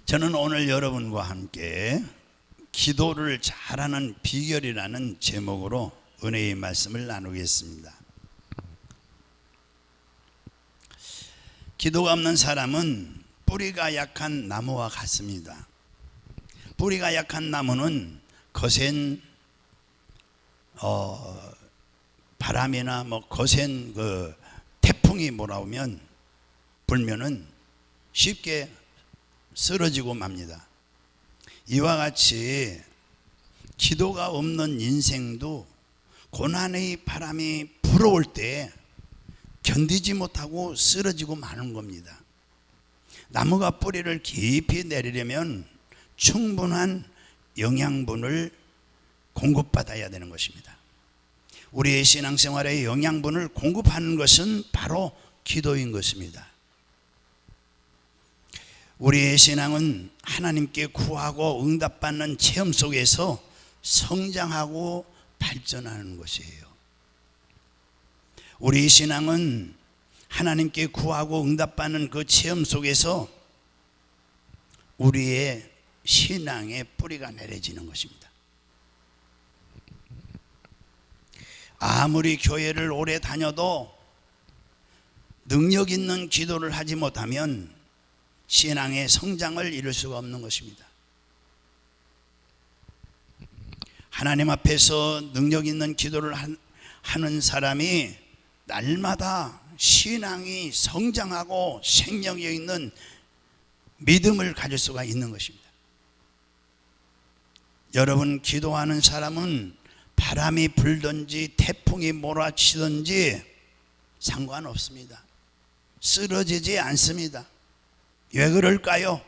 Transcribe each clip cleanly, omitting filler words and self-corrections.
저는 오늘 여러분과 함께 기도를 잘하는 비결이라는 제목으로 은혜의 말씀을 나누겠습니다. 기도가 없는 사람은 뿌리가 약한 나무와 같습니다. 뿌리가 약한 나무는 거센 바람이나 거센 태풍이 불면은 쉽게 쓰러지고 맙니다. 이와 같이 기도가 없는 인생도 고난의 바람이 불어올 때 견디지 못하고 쓰러지고 마는 겁니다. 나무가 뿌리를 깊이 내리려면 충분한 영양분을 공급받아야 되는 것입니다. 우리의 신앙생활에 영양분을 공급하는 것은 바로 기도인 것입니다. 우리의 신앙은 하나님께 구하고 응답받는 체험 속에서 성장하고 발전하는 것이에요. 우리의 신앙은 하나님께 구하고 응답받는 그 체험 속에서 우리의 신앙의 뿌리가 내려지는 것입니다. 아무리 교회를 오래 다녀도 능력 있는 기도를 하지 못하면 신앙의 성장을 이룰 수가 없는 것입니다. 하나님 앞에서 능력 있는 기도를 하는 사람이 날마다 신앙이 성장하고 생명력 있는 믿음을 가질 수가 있는 것입니다. 여러분, 기도하는 사람은 바람이 불든지 태풍이 몰아치든지 상관없습니다. 쓰러지지 않습니다. 왜 그럴까요?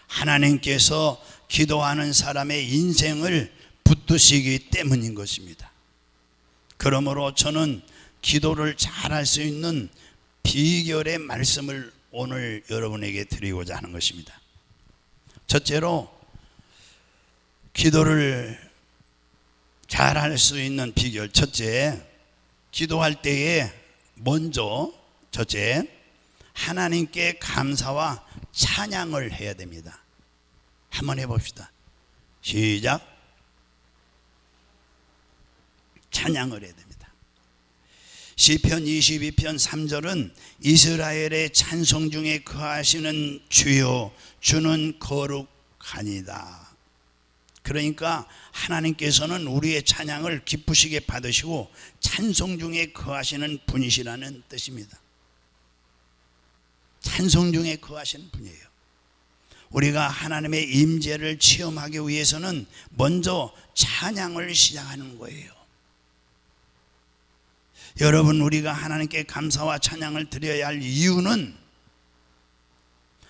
하나님께서 기도하는 사람의 인생을 붙드시기 때문인 것입니다. 그러므로 저는 기도를 잘할 수 있는 비결의 말씀을 오늘 여러분에게 드리고자 하는 것입니다. 첫째로, 기도를 잘할 수 있는 비결. 첫째, 기도할 때에 첫째, 하나님께 감사와 찬양을 해야 됩니다. 한번 해봅시다. 시작. 찬양을 해야 됩니다. 시편 22편 3절은 이스라엘의 찬송 중에 거하시는 주여, 주는 거룩하니다. 그러니까 하나님께서는 우리의 찬양을 기쁘시게 받으시고 찬송 중에 거하시는 분이시라는 뜻입니다. 찬송 중에 거하시는 분이에요. 우리가 하나님의 임재를 체험하기 위해서는 먼저 찬양을 시작하는 거예요. 여러분, 우리가 하나님께 감사와 찬양을 드려야 할 이유는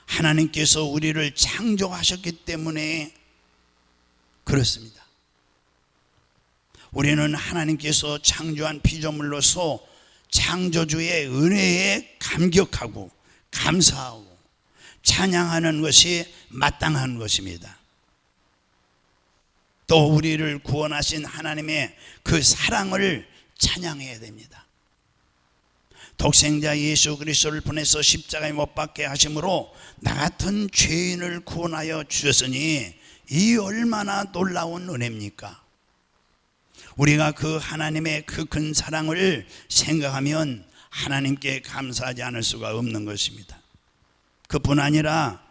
하나님께서 우리를 창조하셨기 때문에 그렇습니다. 우리는 하나님께서 창조한 피조물로서 창조주의 은혜에 감격하고 감사하고 찬양하는 것이 마땅한 것입니다. 또 우리를 구원하신 하나님의 그 사랑을 찬양해야 됩니다. 독생자 예수 그리스도를 보내서 십자가에 못 박게 하심으로 나 같은 죄인을 구원하여 주셨으니 이 얼마나 놀라운 은혜입니까? 우리가 그 하나님의 그 큰 사랑을 생각하면 하나님께 감사하지 않을 수가 없는 것입니다. 그뿐 아니라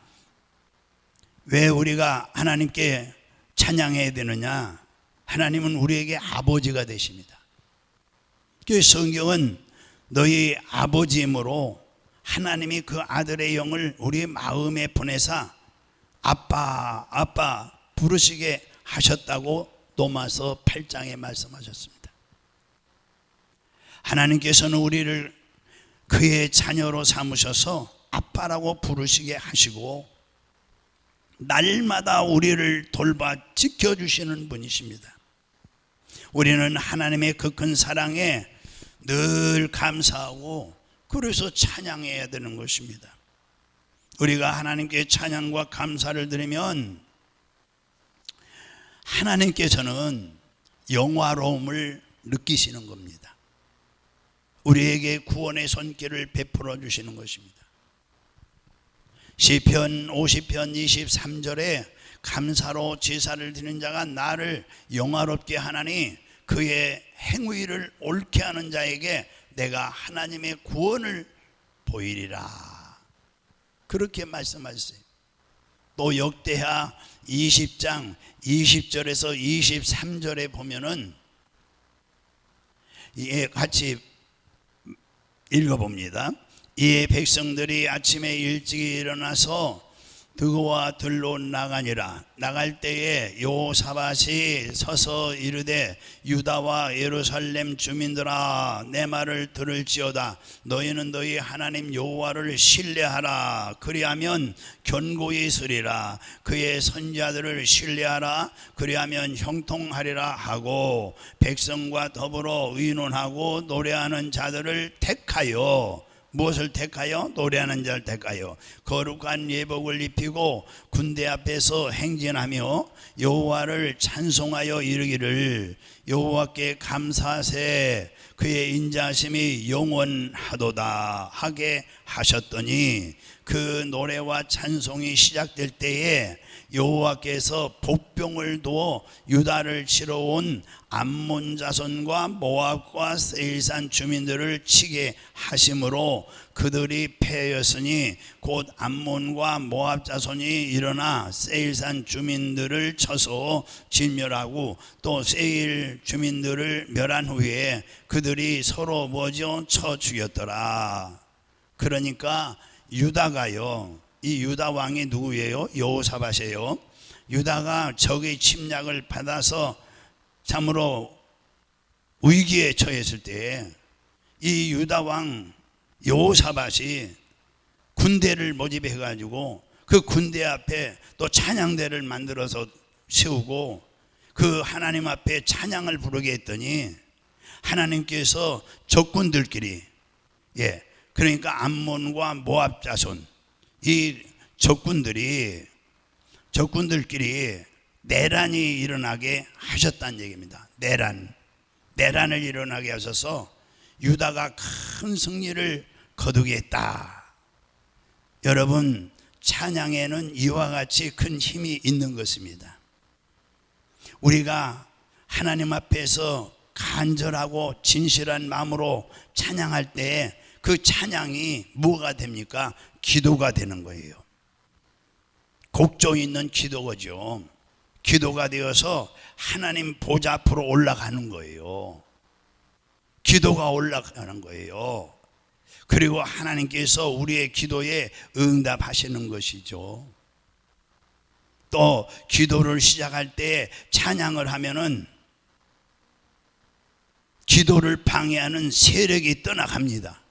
왜 우리가 하나님께 찬양해야 되느냐? 하나님은 우리에게 아버지가 되십니다. 그 성경은 너희 아버지이므로 하나님이 그 아들의 영을 우리 마음에 보내사 아빠 아빠 부르시게 하셨다고 로마서 8장에 말씀하셨습니다. 하나님께서는 우리를 그의 자녀로 삼으셔서 아빠라고 부르시게 하시고 날마다 우리를 돌봐 지켜주시는 분이십니다. 우리는 하나님의 그 큰 사랑에 늘 감사하고 그래서 찬양해야 되는 것입니다. 우리가 하나님께 찬양과 감사를 드리면 하나님께서는 영화로움을 느끼시는 겁니다. 우리에게 구원의 손길을 베풀어 주시는 것입니다. 시편 50편 23절에 감사로 제사를 드리는 자가 나를 영화롭게 하나니 그의 행위를 옳게 하는 자에게 내가 하나님의 구원을 보이리라. 그렇게 말씀하셨어요. 또 역대하 20장 20절에서 23절에 보면은 이에 같이 읽어봅니다. 이에 백성들이 아침에 일찍 일어나서 드고와 들로 나가니라. 나갈 때에 여호사밧이 서서 이르되 유다와 예루살렘 주민들아 내 말을 들을지어다. 너희는 너희 하나님 여호와를 신뢰하라. 그리하면 견고히 서리라. 그의 선지자들을 신뢰하라. 그리하면 형통하리라 하고 백성과 더불어 의논하고 노래하는 자들을 택하여 무엇을 택하여? 노래하는 자를 택하여 거룩한 예복을 입히고 군대 앞에서 행진하며 여호와를 찬송하여 이르기를 여호와께 감사하세 그의 인자하심이 영원하도다 하게 하셨더니 그 노래와 찬송이 시작될 때에 여호와께서 복병을 두어 유다를 치러 온 암몬 자손과 모압과 세일산 주민들을 치게 하심으로 그들이 패하였으니 곧 암몬과 모압 자손이 일어나 세일산 주민들을 쳐서 진멸하고 또 세일 주민들을 멸한 후에 그들이 서로 먼저 쳐 죽였더라. 그러니까 유다가요, 이 유다 왕이 누구예요? 여호사밧이에요. 유다가 적의 침략을 받아서 참으로 위기에 처했을 때 이 유다 왕 여호사밧이 군대를 모집해 가지고 그 군대 앞에 또 찬양대를 만들어서 세우고 그 하나님 앞에 찬양을 부르게 했더니 하나님께서 적군들끼리 그러니까 암몬과 모압 자손 이 적군들끼리 내란이 일어나게 하셨다는 얘기입니다. 내란을 일어나게 하셔서 유다가 큰 승리를 거두게 했다. 여러분, 찬양에는 이와 같이 큰 힘이 있는 것입니다. 우리가 하나님 앞에서 간절하고 진실한 마음으로 찬양할 때 그 찬양이 뭐가 됩니까? 기도가 되는 거예요. 곡조 있는 기도죠. 기도가 되어서 하나님 보좌 앞으로 올라가는 거예요. 기도가 올라가는 거예요. 그리고 하나님께서 우리의 기도에 응답하시는 것이죠. 또 기도를 시작할 때 찬양을 하면은 기도를 방해하는 세력이 떠나갑니다.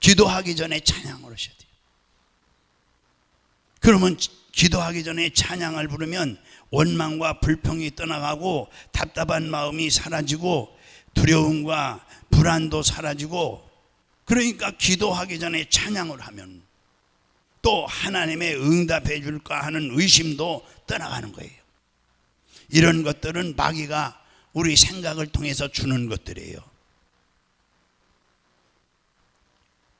기도하기 전에 찬양을 하셔야 돼요. 그러면 기도하기 전에 찬양을 부르면 원망과 불평이 떠나가고 답답한 마음이 사라지고 두려움과 불안도 사라지고, 그러니까 기도하기 전에 찬양을 하면 또 하나님의 응답해 줄까 하는 의심도 떠나가는 거예요. 이런 것들은 마귀가 우리 생각을 통해서 주는 것들이에요.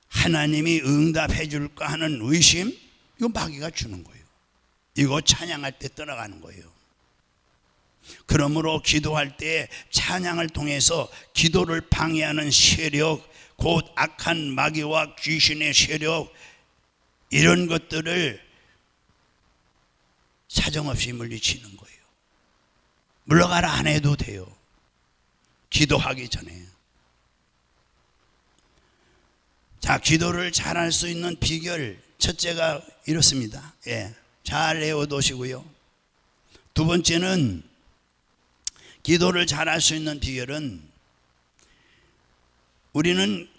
하나님이 응답해 줄까 하는 의심, 이거 마귀가 주는 거예요. 이거 찬양할 때 떠나가는 거예요. 그러므로 기도할 때 찬양을 통해서 기도를 방해하는 세력, 곧 악한 마귀와 귀신의 세력, 이런 것들을 사정없이 물리치는 거예요. 물러가라 안 해도 돼요. 기도하기 전에. 자, 기도를 잘할 수 있는 비결 첫째가 이렇습니다. 잘 외워두시고요. 두 번째는 기도를 잘할 수 있는 비결은 우리는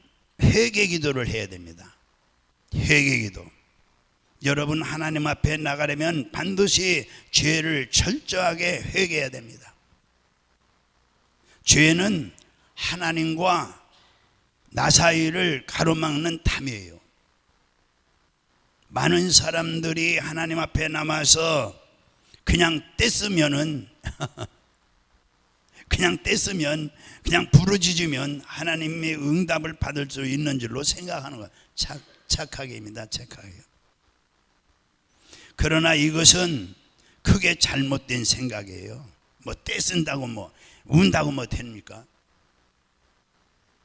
회개 기도를 해야 됩니다. 회개 기도. 여러분, 하나님 앞에 나가려면 반드시 죄를 철저하게 회개해야 됩니다. 죄는 하나님과 나 사이를 가로막는 담이에요. 많은 사람들이 하나님 앞에 남아서 그냥 떼쓰면 그냥 부르짖으면 하나님의 응답을 받을 수 있는 줄로 생각하는 거예요. 착하게입니다. 착하게. 그러나 이것은 크게 잘못된 생각이에요. 뭐 떼쓴다고 뭐 운다고 뭐 됩니까?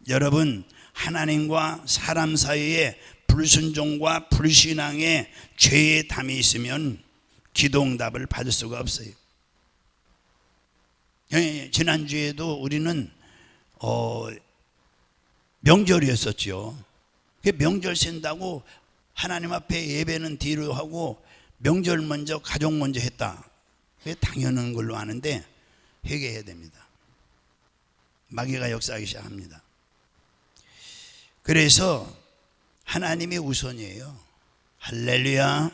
여러분, 하나님과 사람 사이에 불순종과 불신앙의 죄의 담이 있으면 기도응답을 받을 수가 없어요. 지난주에도 우리는 명절이었었죠. 명절 센다고 하나님 앞에 예배는 뒤로 하고 명절 먼저 가족 먼저 했다. 그게 당연한 걸로 아는데 회개해야 됩니다. 마귀가 역사하기 시작합니다. 그래서 하나님이 우선이에요. 할렐루야.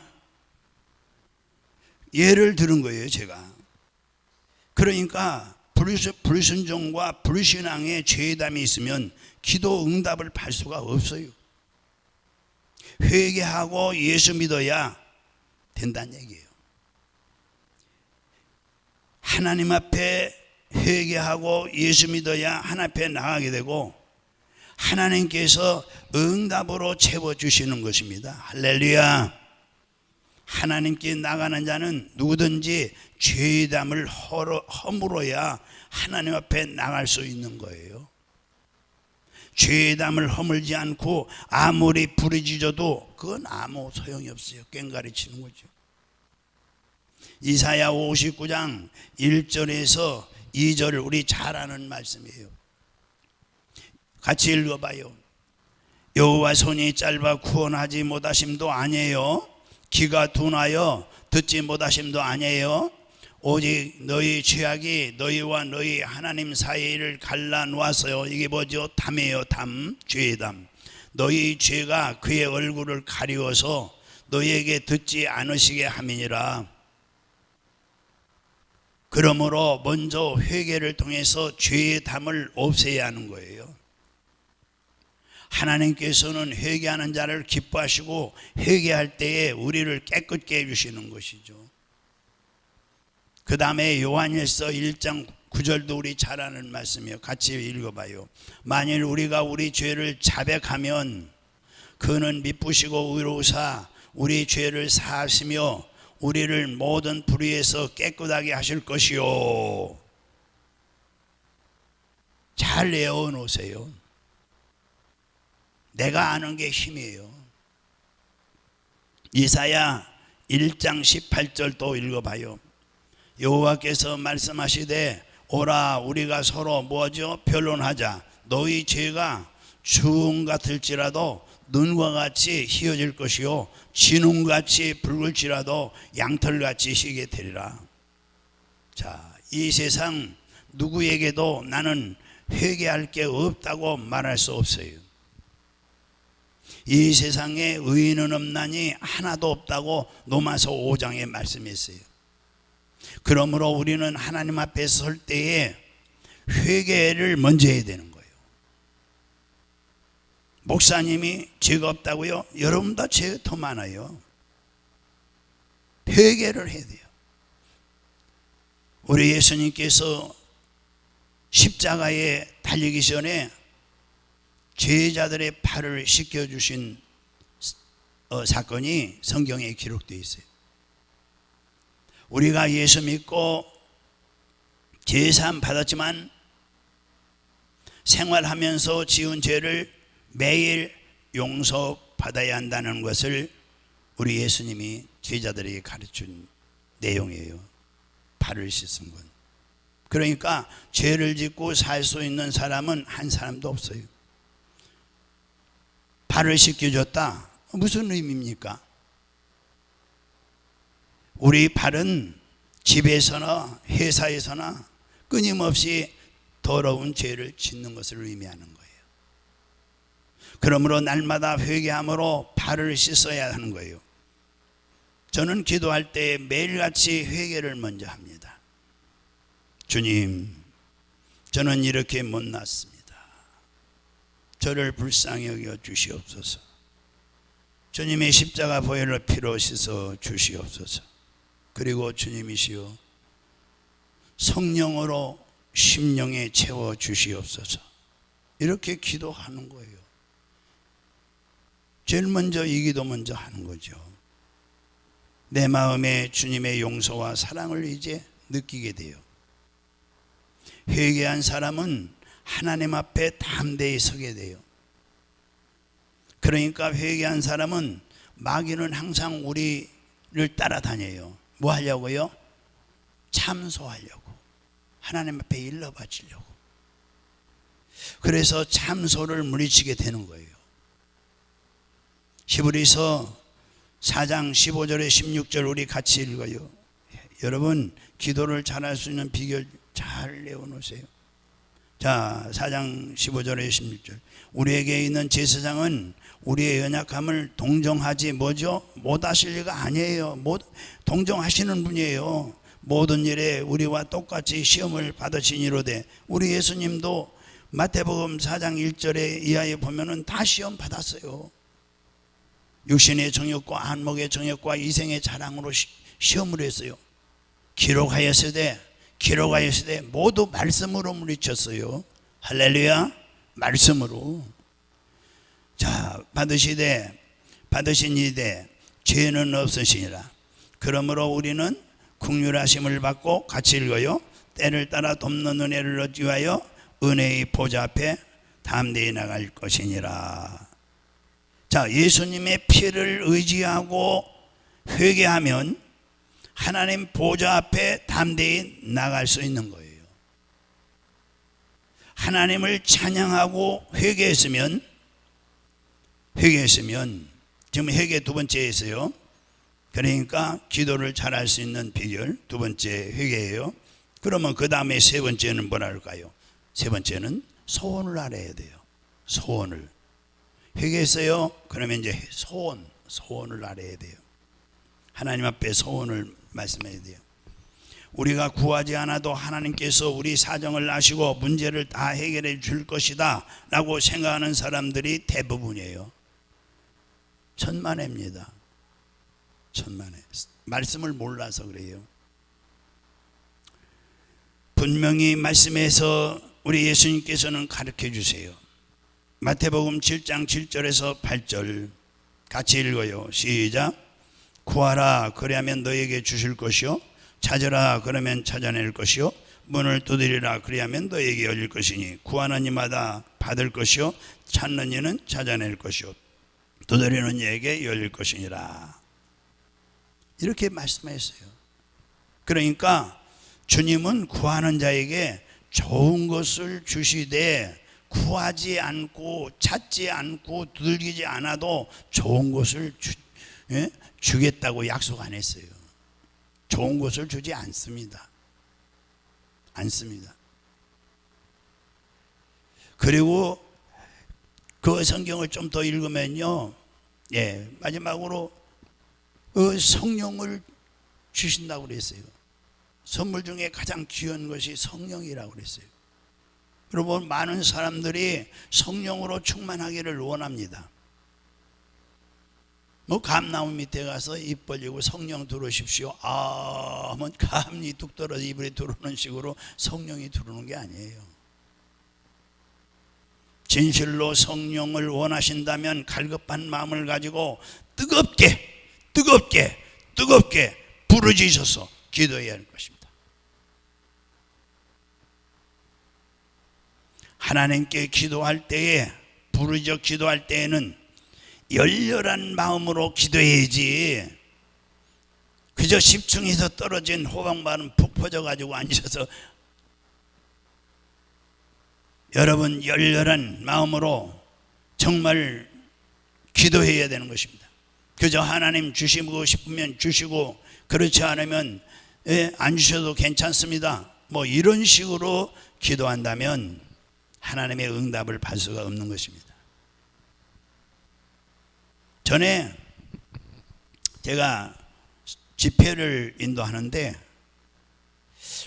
예를 들은 거예요, 제가. 그러니까 불순종과 불신앙의 죄담이 있으면 기도 응답을 받을 수가 없어요. 회개하고 예수 믿어야 된다는 얘기예요. 하나님 앞에 회개하고 예수 믿어야 하나님 앞에 나가게 되고 하나님께서 응답으로 채워주시는 것입니다. 할렐루야. 하나님께 나가는 자는 누구든지 죄담을 허물어야 하나님 앞에 나갈 수 있는 거예요. 죄담을 허물지 않고 아무리 부르짖어도 그건 아무 소용이 없어요. 꽹가리 치는 거죠. 이사야 59장 1절에서 2절을 우리 잘 아는 말씀이에요. 같이 읽어봐요. 여호와 손이 짧아 구원하지 못하심도 아니에요. 귀가 둔하여 듣지 못하심도 아니에요. 오직 너희 죄악이 너희와 너희 하나님 사이를 갈라놓았어요. 이게 뭐죠? 담이에요. 담, 죄의 담. 너희 죄가 그의 얼굴을 가리워서 너희에게 듣지 않으시게 함이니라. 그러므로 먼저 회개를 통해서 죄의 담을 없애야 하는 거예요. 하나님께서는 회개하는 자를 기뻐하시고 회개할 때에 우리를 깨끗게 해주시는 것이죠. 그 다음에 요한일서 1장 9절도 우리 잘 아는 말씀이에요. 같이 읽어봐요. 만일 우리가 우리 죄를 자백하면 그는 미쁘시고 의로우사 우리 죄를 사하시며 우리를 모든 불의에서 깨끗하게 하실 것이요. 잘 외워놓으세요. 내가 아는 게 힘이에요. 이사야 1장 18절 또 읽어봐요. 여호와께서 말씀하시되 오라 우리가 서로 뭐죠? 변론하자. 너희 죄가 주홍 같을지라도 눈과 같이 희어질 것이요 진홍같이 붉을지라도 양털같이 희게 되리라. 자, 이 세상 누구에게도 나는 회개할 게 없다고 말할 수 없어요. 이 세상에 의인은 없나니 하나도 없다고 로마서 5장에 말씀했어요. 그러므로 우리는 하나님 앞에 설 때에 회개를 먼저 해야 되는 거예요. 목사님이 죄가 없다고요? 여러분보다 죄가 더 많아요. 회개를 해야 돼요. 우리 예수님께서 십자가에 달리기 전에 제자들의 발을 씻겨주신 사건이 성경에 기록되어 있어요. 우리가 예수 믿고 제사함 받았지만 생활하면서 지은 죄를 매일 용서받아야 한다는 것을 우리 예수님이 제자들에게 가르친 내용이에요. 발을 씻은 건. 그러니까 죄를 짓고 살 수 있는 사람은 한 사람도 없어요. 발을 씻겨줬다. 무슨 의미입니까? 우리 발은 집에서나 회사에서나 끊임없이 더러운 죄를 짓는 것을 의미하는 거예요. 그러므로 날마다 회개함으로 발을 씻어야 하는 거예요. 저는 기도할 때 매일같이 회개를 먼저 합니다. 주님, 저는 이렇게 못났습니다. 저를 불쌍히 여겨 주시옵소서. 주님의 십자가 보혈로 피로 씻어 주시옵소서. 그리고 주님이시여 성령으로 심령에 채워 주시옵소서. 이렇게 기도하는 거예요. 제일 먼저 이 기도 먼저 하는 거죠. 내 마음에 주님의 용서와 사랑을 이제 느끼게 돼요. 회개한 사람은 하나님 앞에 담대히 서게 돼요. 그러니까 회개한 사람은 마귀는 항상 우리를 따라다녀요. 뭐 하려고요? 참소하려고, 하나님 앞에 일러 바치려고. 그래서 참소를 물리치게 되는 거예요. 히브리서 4장 15절에 16절 우리 같이 읽어요. 여러분 기도를 잘할 수 있는 비결 잘 내어놓으세요. 자, 4장 15절에 16절. 우리에게 있는 제사장은 우리의 연약함을 동정하지 뭐죠? 못하실 리가 아니에요. 동정하시는 분이에요. 모든 일에 우리와 똑같이 시험을 받으시니로되, 우리 예수님도 마태복음 4장 1절에 이하에 보면은 다 시험 받았어요. 육신의 정욕과 안목의 정욕과 이생의 자랑으로 시험을 했어요. 기록하였으되 모두 말씀으로 물리쳤어요. 할렐루야. 말씀으로. 자, 받으신 이되 죄는 없으시니라. 그러므로 우리는 긍휼하심을 받고, 같이 읽어요. 때를 따라 돕는 은혜를 얻기 위하여 은혜의 보좌 앞에 담대히 나갈 것이니라. 자, 예수님의 피를 의지하고 회개하면 하나님 보좌 앞에 담대히 나갈 수 있는 거예요. 하나님을 찬양하고 회개했으면 지금 회개 두 번째였어요. 그러니까 기도를 잘할 수 있는 비결 두 번째 회개예요. 그러면 그 다음에 세 번째는 뭐라 할까요? 세 번째는 소원을 알아야 돼요. 소원을. 회개했어요. 그러면 이제 소원을 알아야 돼요. 하나님 앞에 소원을 말씀해야 돼요. 우리가 구하지 않아도 하나님께서 우리 사정을 아시고 문제를 다 해결해 줄 것이다 라고 생각하는 사람들이 대부분이에요. 천만에입니다. 천만에. 말씀을 몰라서 그래요. 분명히 말씀에서 우리 예수님께서는 가르쳐 주세요. 마태복음 7장 7절에서 8절 같이 읽어요. 시작. 구하라 그리하면 너에게 주실 것이요, 찾으라 그러면 찾아낼 것이요, 문을 두드리라 그리하면 너에게 열릴 것이니 구하는 이마다 받을 것이요, 찾는 이는 찾아낼 것이요, 두드리는 이에게 열릴 것이니라. 이렇게 말씀하셨어요. 그러니까 주님은 구하는 자에게 좋은 것을 주시되, 구하지 않고 찾지 않고 두들기지 않아도 좋은 것을 주겠다고 약속 안 했어요. 좋은 것을 주지 않습니다. 그리고 그 성경을 좀 더 읽으면요, 마지막으로 성령을 주신다고 그랬어요. 선물 중에 가장 귀한 것이 성령이라고 그랬어요. 여러분, 많은 사람들이 성령으로 충만하기를 원합니다. 감나무 밑에 가서 입 벌리고 성령 들어오십시오 하면 감이 뚝 떨어져 입에 들어오는 식으로 성령이 들어오는 게 아니에요. 진실로 성령을 원하신다면 갈급한 마음을 가지고 뜨겁게 부르짖어서 기도해야 할 것입니다. 하나님께 기도할 때에, 부르짖어 기도할 때에는 열렬한 마음으로 기도해야지, 그저 10층에서 떨어진 호박마는 푹 퍼져가지고 앉아서, 여러분 열렬한 마음으로 정말 기도해야 되는 것입니다. 그저 하나님 주시고 싶으면 주시고, 그렇지 않으면 안 주셔도 괜찮습니다, 이런 식으로 기도한다면 하나님의 응답을 받을 수가 없는 것입니다. 전에 제가 집회를 인도하는데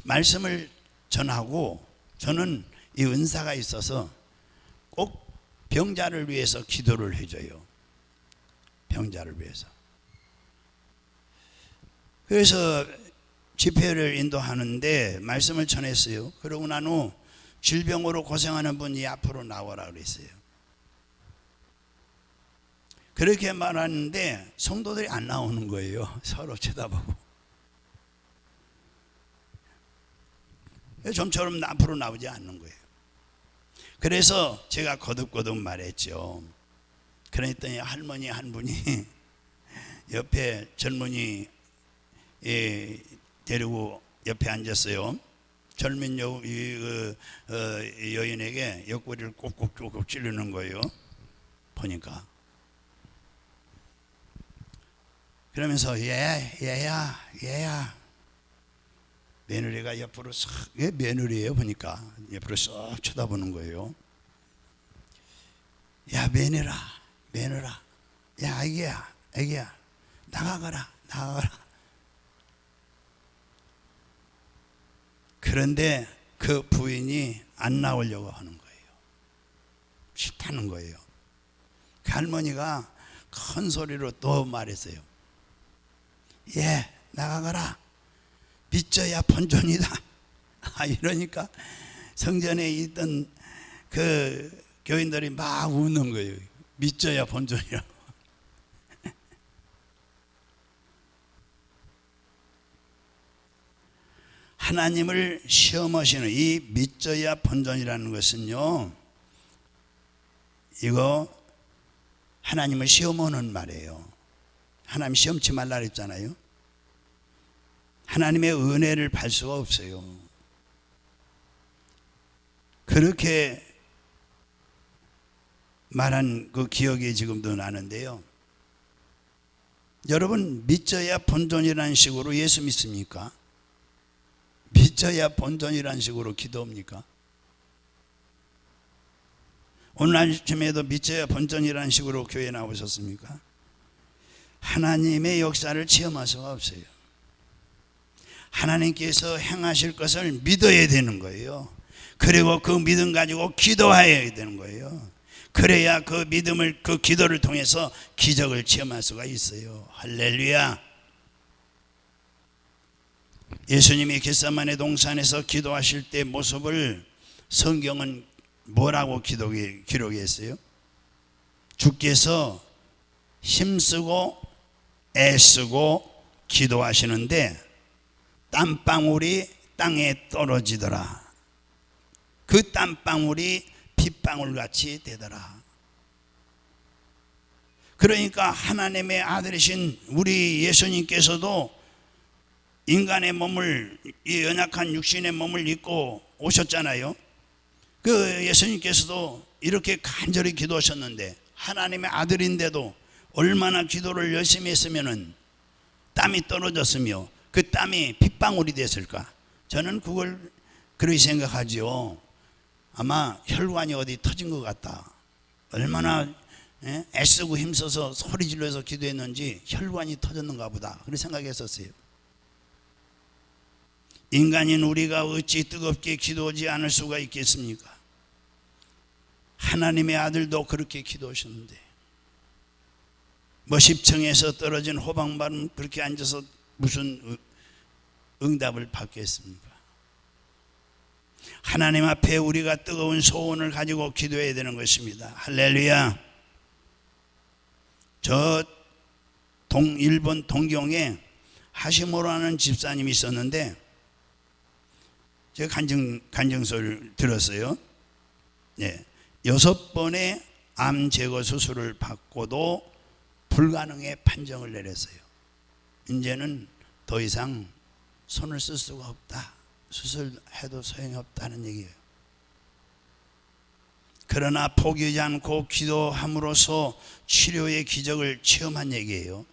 말씀을 전하고, 저는 이 은사가 있어서 꼭 병자를 위해서 기도를 해줘요. 병자를 위해서. 그래서 집회를 인도하는데 말씀을 전했어요. 그러고 난 후 질병으로 고생하는 분이 앞으로 나오라 그랬어요. 그렇게 말하는데 성도들이 안 나오는 거예요. 서로 쳐다보고. 좀처럼 앞으로 나오지 않는 거예요. 그래서 제가 거듭거듭 말했죠. 그랬더니 할머니 한 분이 옆에 젊은이 데리고 옆에 앉았어요. 젊은 여인에게 옆구리를 꼭꼭 찌르는 거예요. 보니까. 그러면서 얘야 며느리가 옆으로 싹, 왜 며느리예요? 보니까 옆으로 쏙 쳐다보는 거예요. 야 며느라 야 애기야 나가거라. 그런데 그 부인이 안 나오려고 하는 거예요. 싫다는 거예요. 그 할머니가 큰 소리로 또 말했어요. 예, 나가거라. 믿져야 본전이다. 이러니까 성전에 있던 그 교인들이 막 웃는 거예요. 믿져야 본전이라고. 하나님을 시험하시는 이 믿져야 본전이라는 것은요, 이거 하나님을 시험하는 말이에요. 하나님 시험치 말라 그랬잖아요. 하나님의 은혜를 받을 수가 없어요. 그렇게 말한 그 기억이 지금도 나는데요. 여러분 믿져야 본전이라는 식으로 예수 믿습니까? 믿져야 본전이라는 식으로 기도합니까? 오늘 아침에도 믿져야 본전이라는 식으로 교회에 나오셨습니까? 하나님의 역사를 체험할 수가 없어요. 하나님께서 행하실 것을 믿어야 되는 거예요. 그리고 그 믿음 가지고 기도해야 되는 거예요. 그래야 그 믿음을, 그 기도를 통해서 기적을 체험할 수가 있어요. 할렐루야. 예수님이 겟세마네 동산에서 기도하실 때 모습을 성경은 뭐라고 기록했어요? 주께서 힘쓰고 애쓰고 기도하시는데 땀방울이 땅에 떨어지더라. 그 땀방울이 핏방울같이 되더라. 그러니까 하나님의 아들이신 우리 예수님께서도 인간의 몸을, 이 연약한 육신의 몸을 입고 오셨잖아요. 그 예수님께서도 이렇게 간절히 기도하셨는데 하나님의 아들인데도 얼마나 기도를 열심히 했으면은 땀이 떨어졌으며 그 땀이 핏방울이 됐을까? 저는 그걸 그렇게 생각하죠. 아마 혈관이 어디 터진 것 같다. 얼마나 애쓰고 힘써서 소리 질러서 기도했는지 혈관이 터졌는가 보다. 그렇게 생각했었어요. 인간인 우리가 어찌 뜨겁게 기도하지 않을 수가 있겠습니까? 하나님의 아들도 그렇게 기도하셨는데 뭐 10층에서 떨어진 호박마름 그렇게 앉아서 무슨 응답을 받겠습니까? 하나님 앞에 우리가 뜨거운 소원을 가지고 기도해야 되는 것입니다. 할렐루야. 저 일본 동경에 하시모라는 집사님이 있었는데 제가 간증서를 들었어요. 네, 6번의 암 제거 수술을 받고도 불가능의 판정을 내렸어요. 이제는 더 이상 손을 쓸 수가 없다. 수술해도 소용이 없다는 얘기예요. 그러나 포기하지 않고 기도함으로써 치료의 기적을 체험한 얘기예요.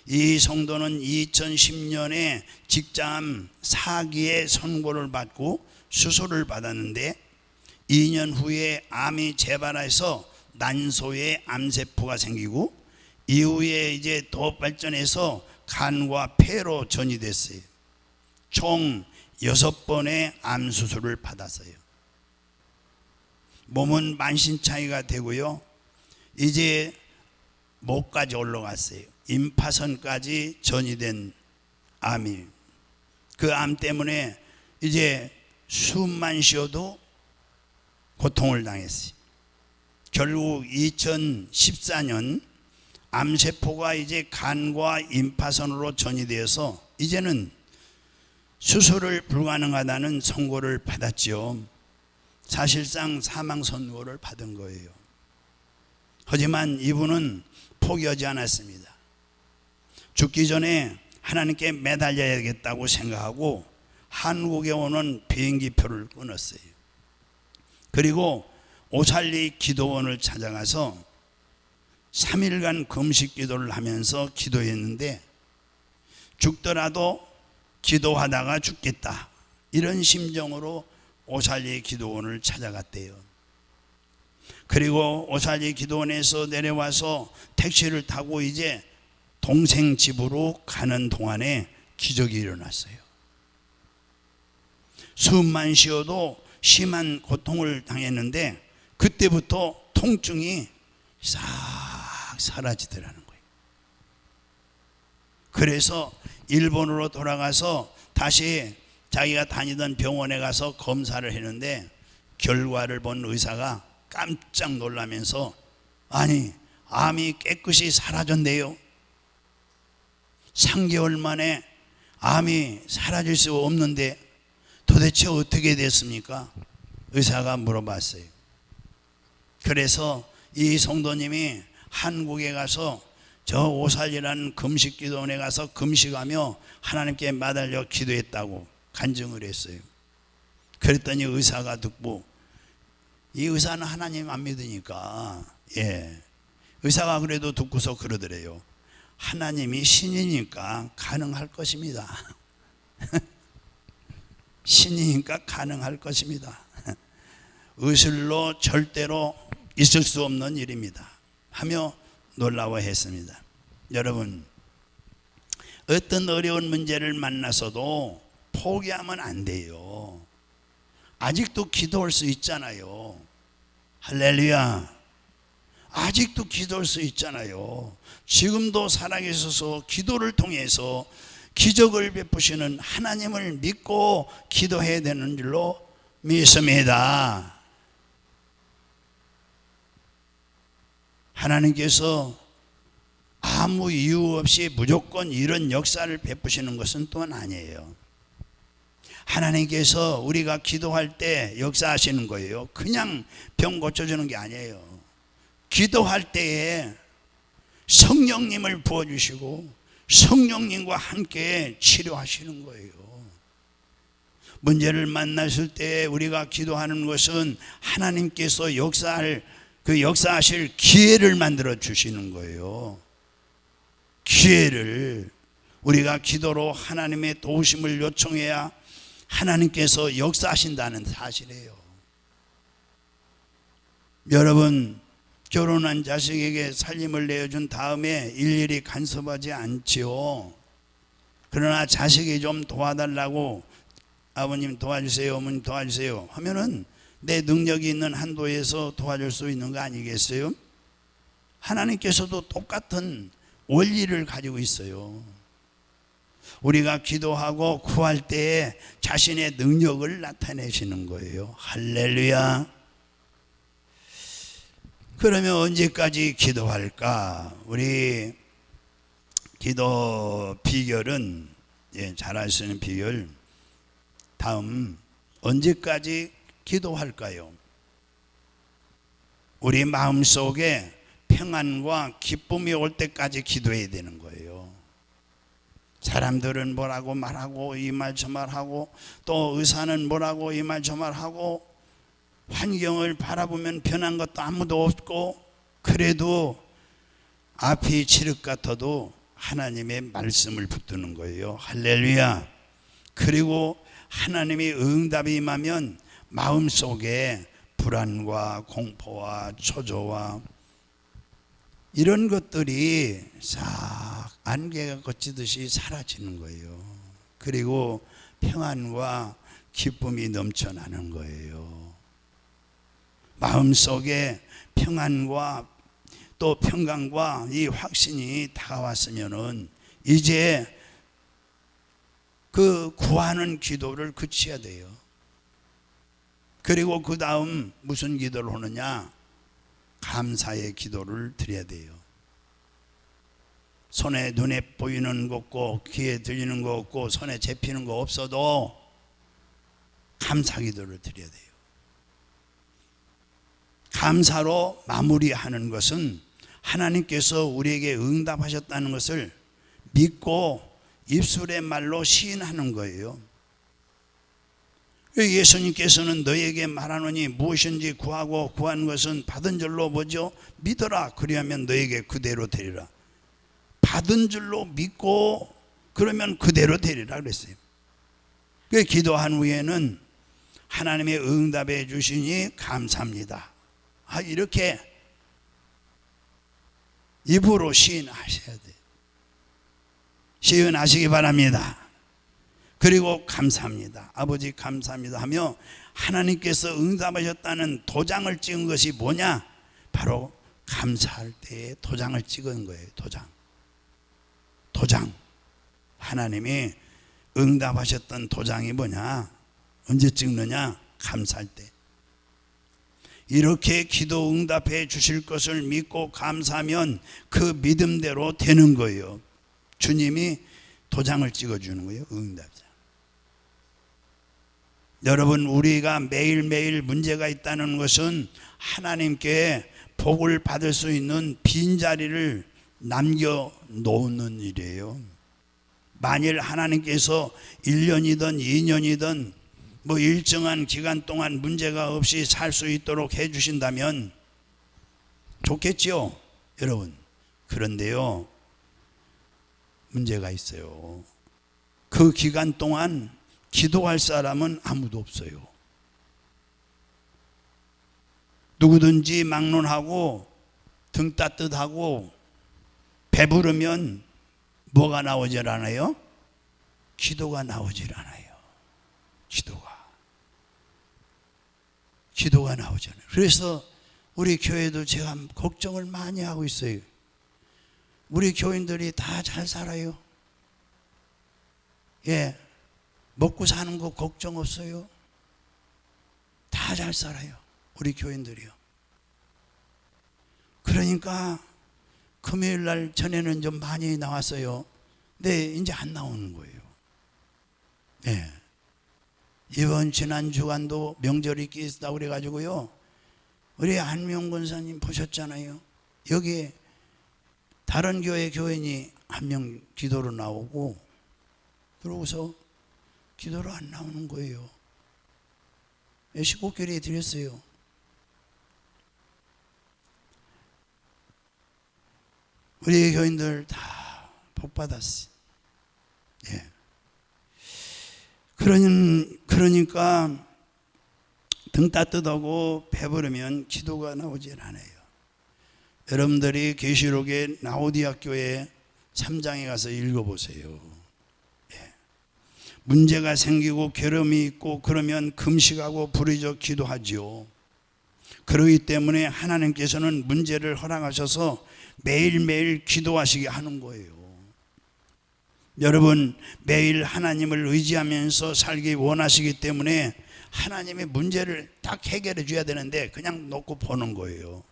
이 성도는 2010년에 직장암 4기의 선고를 받고 수술을 받았는데 2년 후에 암이 재발해서 난소에 암세포가 생기고 이후에 이제 더 발전해서 간과 폐로 전이됐어요. 총 6번의 암 수술을 받았어요. 몸은 만신창이가 되고요. 이제 목까지 올라갔어요. 임파선까지 전이된 암이. 그 암 때문에 이제 숨만 쉬어도 고통을 당했어요. 결국 2014년 암세포가 이제 간과 임파선으로 전이되어서 이제는 수술을 불가능하다는 선고를 받았지요. 사실상 사망 선고를 받은 거예요. 하지만 이분은 포기하지 않았습니다. 죽기 전에 하나님께 매달려야겠다고 생각하고 한국에 오는 비행기표를 끊었어요. 그리고 오살리 기도원을 찾아가서 3일간 금식 기도를 하면서 기도했는데 죽더라도 기도하다가 죽겠다, 이런 심정으로 오살리 기도원을 찾아갔대요. 그리고 오살리 기도원에서 내려와서 택시를 타고 이제 동생 집으로 가는 동안에 기적이 일어났어요. 숨만 쉬어도 심한 고통을 당했는데 그때부터 통증이 싹 사라지더라는 거예요. 그래서 일본으로 돌아가서 다시 자기가 다니던 병원에 가서 검사를 했는데 결과를 본 의사가 깜짝 놀라면서, 아니, 암이 깨끗이 사라졌네요. 3개월 만에 암이 사라질 수 없는데 도대체 어떻게 됐습니까? 의사가 물어봤어요. 그래서 이 성도님이 한국에 가서 저 오살리라는 금식기도원에 가서 금식하며 하나님께 매달려 기도했다고 간증을 했어요. 그랬더니 의사가 듣고, 이 의사는 하나님 안 믿으니까, 의사가 그래도 듣고서 그러더래요. 하나님이 신이니까 가능할 것입니다. 신이니까 가능할 것입니다. 의술로 절대로 있을 수 없는 일입니다 하며 놀라워했습니다. 여러분, 어떤 어려운 문제를 만나서도 포기하면 안 돼요. 아직도 기도할 수 있잖아요. 할렐루야. 아직도 기도할 수 있잖아요. 지금도 살아계셔서 기도를 통해서 기적을 베푸시는 하나님을 믿고 기도해야 되는 줄로 믿습니다. 하나님께서 아무 이유 없이 무조건 이런 역사를 베푸시는 것은 또한 아니에요. 하나님께서 우리가 기도할 때 역사하시는 거예요. 그냥 병 고쳐주는 게 아니에요. 기도할 때에 성령님을 부어주시고 성령님과 함께 치료하시는 거예요. 문제를 만났을 때 우리가 기도하는 것은 하나님께서 역사하실 기회를 만들어 주시는 거예요. 기회를 우리가 기도로 하나님의 도우심을 요청해야 하나님께서 역사하신다는 사실이에요. 여러분, 결혼한 자식에게 살림을 내어준 다음에 일일이 간섭하지 않지요. 그러나 자식이 좀 도와달라고, 아버님 도와주세요, 어머님 도와주세요 하면은 내 능력이 있는 한도에서 도와줄 수 있는 거 아니겠어요? 하나님께서도 똑같은 원리를 가지고 있어요. 우리가 기도하고 구할 때에 자신의 능력을 나타내시는 거예요. 할렐루야. 그러면 언제까지 기도할까? 우리 기도 비결은, 잘할 수 있는 비결, 다음, 언제까지 기도할까요? 우리 마음속에 평안과 기쁨이 올 때까지 기도해야 되는 거예요. 사람들은 뭐라고 말하고 이 말 저 말하고, 또 의사는 뭐라고 이 말 저 말하고, 환경을 바라보면 변한 것도 아무도 없고, 그래도 앞이 칠흑 같아도 하나님의 말씀을 붙드는 거예요. 할렐루야. 그리고 하나님의 응답이 임하면 마음속에 불안과 공포와 초조와 이런 것들이 싹 안개가 걷히듯이 사라지는 거예요. 그리고 평안과 기쁨이 넘쳐나는 거예요. 마음속에 평안과 또 평강과 이 확신이 다가왔으면은 이제 그 구하는 기도를 그쳐야 돼요. 그리고 그 다음 무슨 기도를 하느냐? 감사의 기도를 드려야 돼요. 손에 눈에 보이는 거 없고 귀에 들리는 거 없고 손에 잡히는 거 없어도 감사 기도를 드려야 돼요. 감사로 마무리하는 것은 하나님께서 우리에게 응답하셨다는 것을 믿고 입술의 말로 시인하는 거예요. 예수님께서는 너에게 말하노니 무엇인지 구하고 구한 것은 받은 줄로 뭐죠? 믿어라. 그리하면 너에게 그대로 되리라. 받은 줄로 믿고 그러면 그대로 되리라 그랬어요. 기도한 후에는 하나님의 응답해 주시니 감사합니다. 이렇게 입으로 시인하셔야 돼요. 시인하시기 바랍니다. 그리고 감사합니다. 아버지 감사합니다 하며 하나님께서 응답하셨다는 도장을 찍은 것이 뭐냐? 바로 감사할 때에 도장을 찍은 거예요. 도장. 하나님이 응답하셨던 도장이 뭐냐? 언제 찍느냐? 감사할 때. 이렇게 기도 응답해 주실 것을 믿고 감사하면 그 믿음대로 되는 거예요. 주님이 도장을 찍어주는 거예요. 응답자. 여러분, 우리가 매일매일 문제가 있다는 것은 하나님께 복을 받을 수 있는 빈자리를 남겨놓는 일이에요. 만일 하나님께서 1년이든 2년이든 일정한 기간 동안 문제가 없이 살 수 있도록 해주신다면 좋겠지요, 여러분. 그런데요, 문제가 있어요. 그 기간 동안 기도할 사람은 아무도 없어요. 누구든지 막론하고 등 따뜻하고 배부르면 뭐가 나오질 않아요? 기도가 나오질 않아요. 기도가 나오잖아요. 그래서 우리 교회도 제가 걱정을 많이 하고 있어요. 우리 교인들이 다 잘 살아요. 먹고 사는 거 걱정 없어요. 다 잘 살아요. 우리 교인들이요. 그러니까 금요일 날 전에는 좀 많이 나왔어요. 근데 이제 안 나오는 거예요. 이번 지난 주간도 명절이 있다고 그래가지고요. 우리 안명 권사님 보셨잖아요. 여기 다른 교회 교인이 한 명 기도로 나오고 그러고서 기도로 안 나오는 거예요. 식구끼리 드렸어요. 우리 교인들 다 복받았어요. 그러니까 등 따뜻하고 배부르면 기도가 나오질 않아요. 여러분들이 계시록의 라오디아 교회 3장에 가서 읽어보세요. 문제가 생기고 괴로움이 있고 그러면 금식하고 부르짖어 기도하지요. 그러기 때문에 하나님께서는 문제를 허락하셔서 매일매일 기도하시게 하는 거예요. 여러분, 매일 하나님을 의지하면서 살기 원하시기 때문에 하나님의 문제를 딱 해결해 줘야 되는데 그냥 놓고 보는 거예요.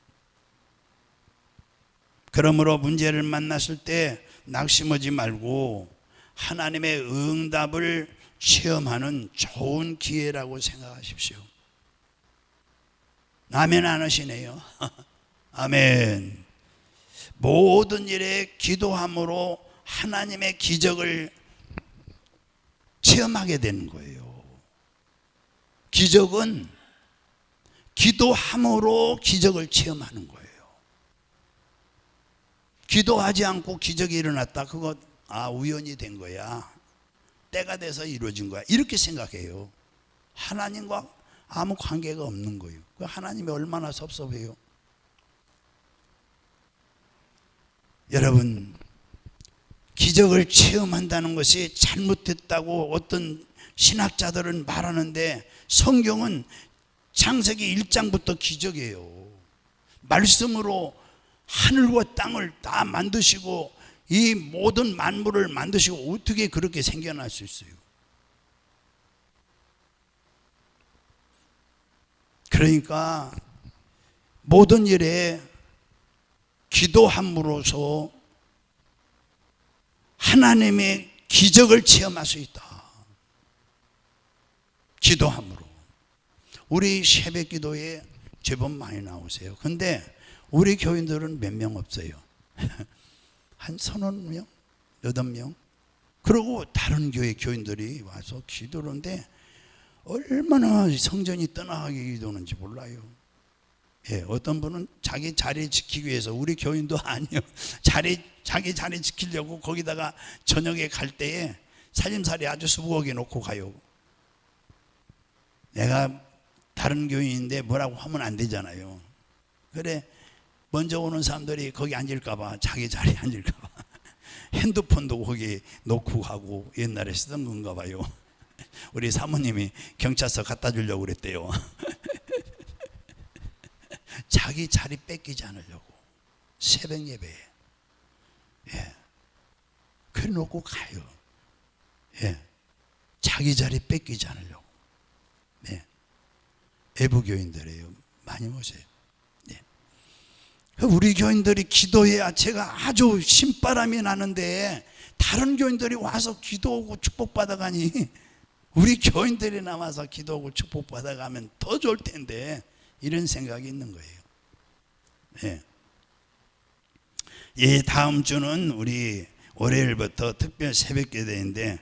그러므로 문제를 만났을 때 낙심하지 말고 하나님의 응답을 체험하는 좋은 기회라고 생각하십시오. 아멘 안 하시네요. 아멘. 모든 일에 기도함으로 하나님의 기적을 체험하게 되는 거예요. 기적은 기도함으로 기적을 체험하는 거예요. 기도하지 않고 기적이 일어났다. 그거 우연이 된 거야. 때가 돼서 이루어진 거야. 이렇게 생각해요. 하나님과 아무 관계가 없는 거예요. 하나님이 얼마나 섭섭해요. 여러분, 기적을 체험한다는 것이 잘못됐다고 어떤 신학자들은 말하는데 성경은 창세기 1장부터 기적이에요. 말씀으로 하늘과 땅을 다 만드시고 이 모든 만물을 만드시고 어떻게 그렇게 생겨날 수 있어요? 그러니까 모든 일에 기도함으로써 하나님의 기적을 체험할 수 있다. 기도함으로. 우리 새벽 기도에 제법 많이 나오세요. 근데 우리 교인들은 몇 명 없어요. 한 30명? 8명? 그리고 다른 교회 교인들이 와서 기도를 하는데 얼마나 성전이 떠나가게 기도하는지 몰라요. 예, 어떤 분은 자기 자리 지키기 위해서, 우리 교인도 아니요, 자기 자리 지키려고 거기다가 저녁에 갈 때에 살림살이 아주 수북하게 놓고 가요. 내가 다른 교인인데 뭐라고 하면 안 되잖아요. 그래, 먼저 오는 사람들이 거기 앉을까봐, 자기 자리에 앉을까봐 핸드폰도 거기 놓고 가고, 옛날에 쓰던 건가 봐요. 우리 사모님이 경찰서 갖다 주려고 그랬대요. 자기 자리 뺏기지 않으려고 새벽 예배에, 예, 그래 놓고 가요. 예, 자기 자리 뺏기지 않으려고. 네, 외부 교인들이에요. 많이 모세요. 네. 우리 교인들이 기도해야 제가 아주 신바람이 나는데 다른 교인들이 와서 기도하고 축복받아가니 우리 교인들이 남아서 기도하고 축복받아가면 더 좋을 텐데, 이런 생각이 있는 거예요. 네. 예, 다음 주는 우리 월요일부터 특별 새벽 기도인데,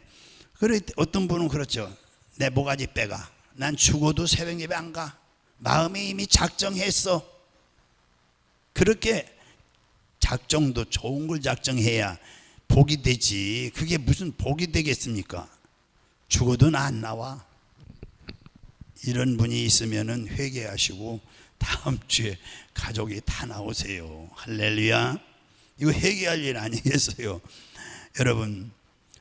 그래, 어떤 분은 그렇죠. 내 모가지 빼가. 난 죽어도 새벽 예배 안 가. 마음이 이미 작정했어. 그렇게 작정도 좋은 걸 작정해야 복이 되지. 그게 무슨 복이 되겠습니까? 죽어도 나 안 나와. 이런 분이 있으면은 회개하시고 다음 주에 가족이 다 나오세요. 할렐루야. 이거 회개할 일 아니겠어요? 여러분,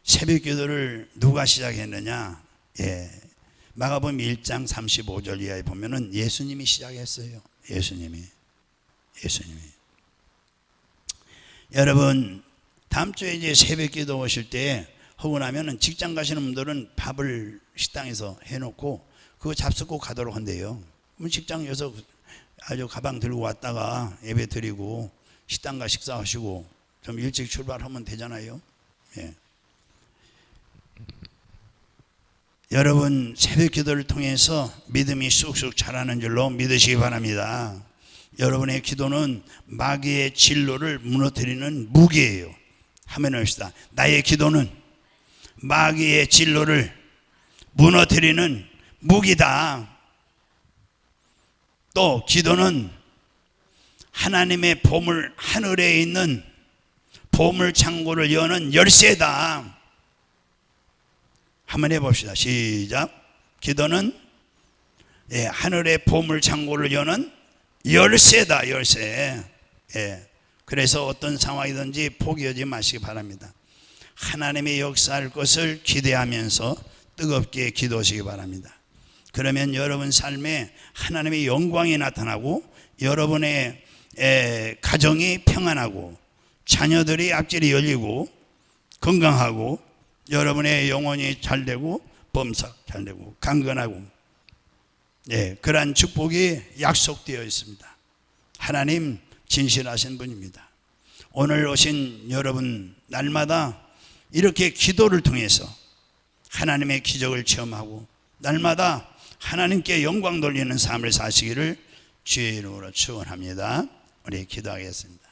새벽 기도를 누가 시작했느냐? 예, 마가복음 1장 35절 이하에 보면은 예수님이 시작했어요. 예수님이. 여러분, 다음 주에 이제 새벽 기도 오실 때 하고 나면은 직장 가시는 분들은 밥을 식당에서 해놓고 그거 잡수고 가도록 한대요. 그럼 직장에서 아주 가방 들고 왔다가 예배 드리고 식당가 식사하시고 좀 일찍 출발하면 되잖아요. 예. 여러분, 새벽 기도를 통해서 믿음이 쑥쑥 자라는 줄로 믿으시기 바랍니다. 여러분의 기도는 마귀의 진로를 무너뜨리는 무기예요. 하면 합시다. 나의 기도는 마귀의 진로를 무너뜨리는 무기다. 또 기도는 하나님의 보물, 하늘에 있는 보물 창고를 여는 열쇠다. 한번 해봅시다. 시작. 기도는 하늘의 보물 창고를 여는 열쇠다. 열쇠. 그래서 어떤 상황이든지 포기하지 마시기 바랍니다. 하나님의 역사할 것을 기대하면서 뜨겁게 기도하시기 바랍니다. 그러면 여러분 삶에 하나님의 영광이 나타나고 여러분의 가정이 평안하고 자녀들이 앞길이 열리고 건강하고 여러분의 영혼이 잘되고 범사 잘되고 강건하고, 그러한 축복이 약속되어 있습니다. 하나님 진실하신 분입니다. 오늘 오신 여러분, 날마다 이렇게 기도를 통해서 하나님의 기적을 체험하고 날마다 하나님께 영광 돌리는 삶을 사시기를 주의 이름으로 축원합니다. 우리 기도하겠습니다.